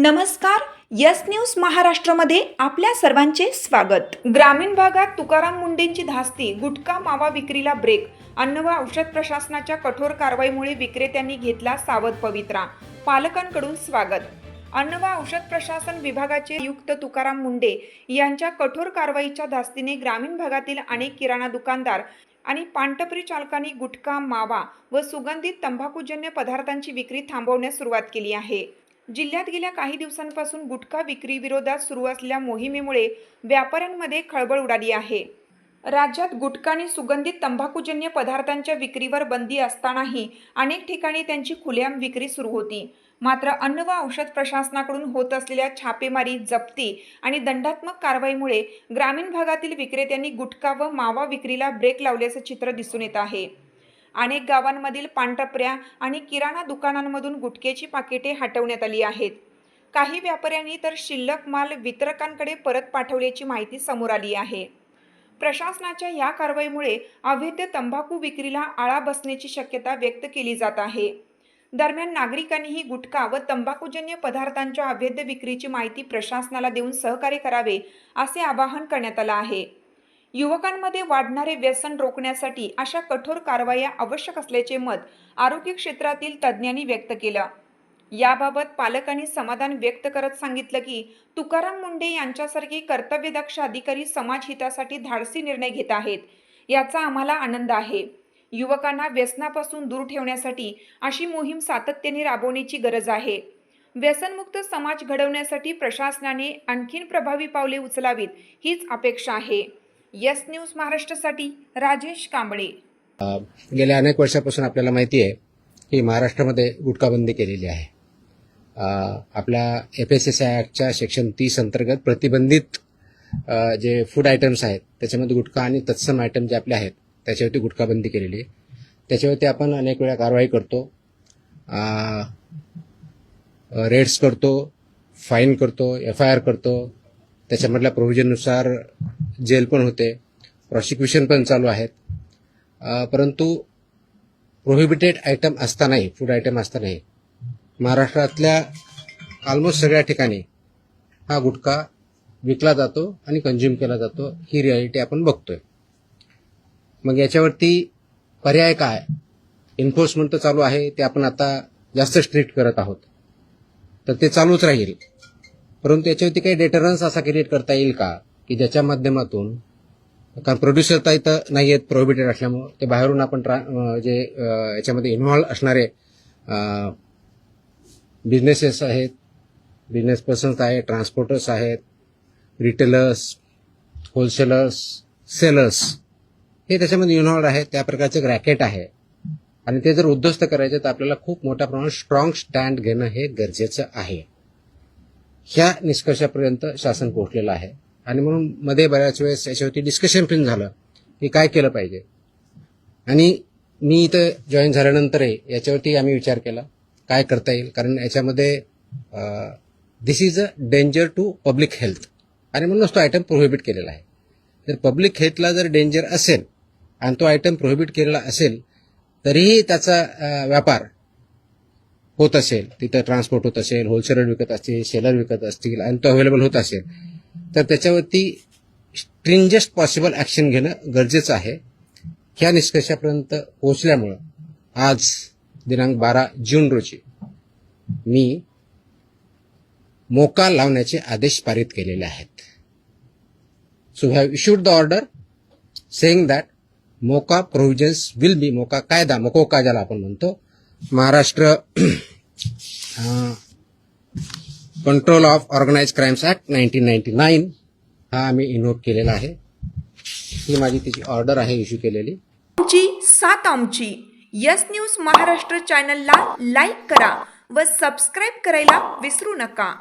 नमस्कार. Yes news महाराष्ट्रामध्ये आपल्या सर्वांचे स्वागत. ग्रामीण भागात तुकाराम मुंडेंची धास्ती, गुटखा मावा विक्रीला ब्रेक. अन्न व औषध प्रशासनाच्या कठोर कारवाईमुळे विक्रेत्यांनी घेतला सावध पवित्रा. पालकांकडून स्वागत. अन्न व औषध प्रशासन विभागाचे आयुक्त तुकाराम मुंडे यांच्या कठोर कारवाईच्या धास्तीने ग्रामीण भागातील अनेक किराणा दुकानदार आणि पानटपरी चालकांनी गुटखा, मावा व सुगंधित तंबाखूजन्य पदार्थांची विक्री थांबवण्यास सुरुवात केली आहे. जिल्ह्यात गेल्या काही दिवसांपासून गुटखा विक्री विरोधात सुरू असलेल्या मोहिमेमुळे व्यापाऱ्यांमध्ये खळबळ उडाली आहे. राज्यात गुटखा आणि सुगंधित तंबाखूजन्य पदार्थांच्या विक्रीवर बंदी असतानाही अनेक ठिकाणी त्यांची खुलेआम विक्री सुरू होती. मात्र अन्न व औषध प्रशासनाकडून होत असलेल्या छापेमारी, जप्ती आणि दंडात्मक कारवाईमुळे ग्रामीण भागातील विक्रेत्यांनी गुटखा व मावा विक्रीला ब्रेक लावल्याचे चित्र दिसून येत आहे. अनेक गावांमधील पानटपऱ्या आणि किराणा दुकानांमधून गुटख्याची पाकिटे हटवण्यात आली आहेत. काही व्यापाऱ्यांनी तर शिल्लक माल वितरकांकडे परत पाठवल्याची माहिती समोर आली आहे. प्रशासनाच्या या कारवाईमुळे अवैध तंबाखू विक्रीला आळा बसण्याची शक्यता व्यक्त केली जात आहे. दरम्यान नागरिकांनीही गुटखा व तंबाखूजन्य पदार्थांच्या अवैध विक्रीची माहिती प्रशासनाला देऊन सहकार्य करावे असे आवाहन करण्यात आले आहे. युवकांमध्ये वाढणारे व्यसन रोखण्यासाठी अशा कठोर कारवाया आवश्यक असल्याचे मत आरोग्य क्षेत्रातील तज्ज्ञांनी व्यक्त केलं. याबाबत पालकांनी समाधान व्यक्त करत सांगितलं की तुकाराम मुंडे यांच्यासारखे कर्तव्यदक्ष अधिकारी समाजहितासाठी धाडसी निर्णय घेत आहेत, याचा आम्हाला आनंद आहे. युवकांना व्यसनापासून दूर ठेवण्यासाठी अशी मोहीम सातत्याने राबवण्याची गरज आहे. व्यसनमुक्त समाज घडवण्यासाठी प्रशासनाने आणखीन प्रभावी पावले उचलावीत हीच अपेक्षा आहे. यस न्यूज महाराष्ट्रासाठी राजेश कांबळे. गेल्या अनेक वर्षापासून आपल्याला माहिती आहे की महाराष्ट्रामध्ये गुटखा बंदी केलेली आहे. आपल्या FSSAI ॲक्टच्या सेक्शन 30 अंतर्गत प्रतिबंधित जे फूड आयटम्स आहेत त्याच्यामध्ये गुटखा आणि तत्सम आयटम जे आपले आहेत त्याच्यावरती गुटखा बंदी केलेली आहे. त्याच्यावरती आपण अनेक वेळा कारवाई करतो, रेड्स करतो, फाईन करतो, FIR करतो. त्याच्यामधल्या प्रोव्हिजननुसार जेल पण होते, प्रॉसिक्युशन पण चालू आहेत. परंतु प्रोहिबिटेड आयटम असतानाही, फूड आयटम असतानाही महाराष्ट्रातल्या ऑलमोस्ट सगळ्या ठिकाणी हा गुटखा विकला जातो आणि कंझ्युम केला जातो. ही रियालिटी आपण बघतोय. मग याच्यावरती पर्याय काय? एन्फोर्समेंट तर चालू आहे, ते आपण आता जास्त स्ट्रिक्ट करत आहोत, तर ते चालूच राहील. परंतु याच्यावरती काही डेटरन्स असा क्रिएट करता येईल का की ज्याच्या माध्यमातून, कारण प्रोड्युसर तर इथं नाही आहेत प्रोहिबिटेड असल्यामुळे, ते बाहेरून आपण जे याच्यामध्ये इन्व्हॉल्व असणारे बिझनेसेस आहेत, बिझनेस पर्सन्स आहेत, ट्रान्सपोर्टर्स आहेत, रिटेलर्स, होलसेलर्स, सेलर्स, हे त्याच्यामध्ये इन्व्हॉल्व आहेत. त्या प्रकारचे एक रॅकेट आहे आणि ते जर उद्ध्वस्त करायचे तर आपल्याला खूप मोठ्या प्रमाणात स्ट्रॉंग स्टँड घेणं हे गरजेचं आहे. ह्या निष्कर्षापर्यंत शासन पोहोचलेलं आहे आणि म्हणून मध्ये बऱ्याच वेळेस याच्यावरती डिस्कशन पण झालं की काय केलं पाहिजे. आणि मी इथं जॉईन झाल्यानंतरही याच्यावरती आम्ही विचार केला काय करता येईल, कारण याच्यामध्ये this is a danger to public health आणि म्हणूनच तो आयटम प्रोहिबिट केलेला आहे. जर पब्लिक हेल्थला जर डेंजर असेल आणि तो आयटम प्रोहिबिट केलेला असेल तरीही त्याचा व्यापार होत असेल, तिथं ट्रान्सपोर्ट होत असेल, होलसेलर विकत असतील, सेलर विकत असतील आणि तो अवेलेबल होत असेल, तर त्याच्यावरती स्ट्रिंजेस्ट पॉसिबल ॲक्शन घेणं गरजेचं आहे. ह्या निष्कर्षापर्यंत पोहोचल्यामुळं आज दिनांक 12 जून रोजी मी मोका लावण्याचे आदेश पारित केलेले आहेत. So we have issued the order saying that MCOCA provisions will be, MCOCA कायदा, मकोका ज्याला आपण म्हणतो, Maharashtra control of organised crimes act 1999 हा आम्ही इन्व्होक केलेला आहे. ही माझी त्याची ऑर्डर आहे इश्यू केलेली. आमची सात आमची यस न्यूज महाराष्ट्र चॅनलला लाईक करा व सबस्क्राईब करायला विसरू नका.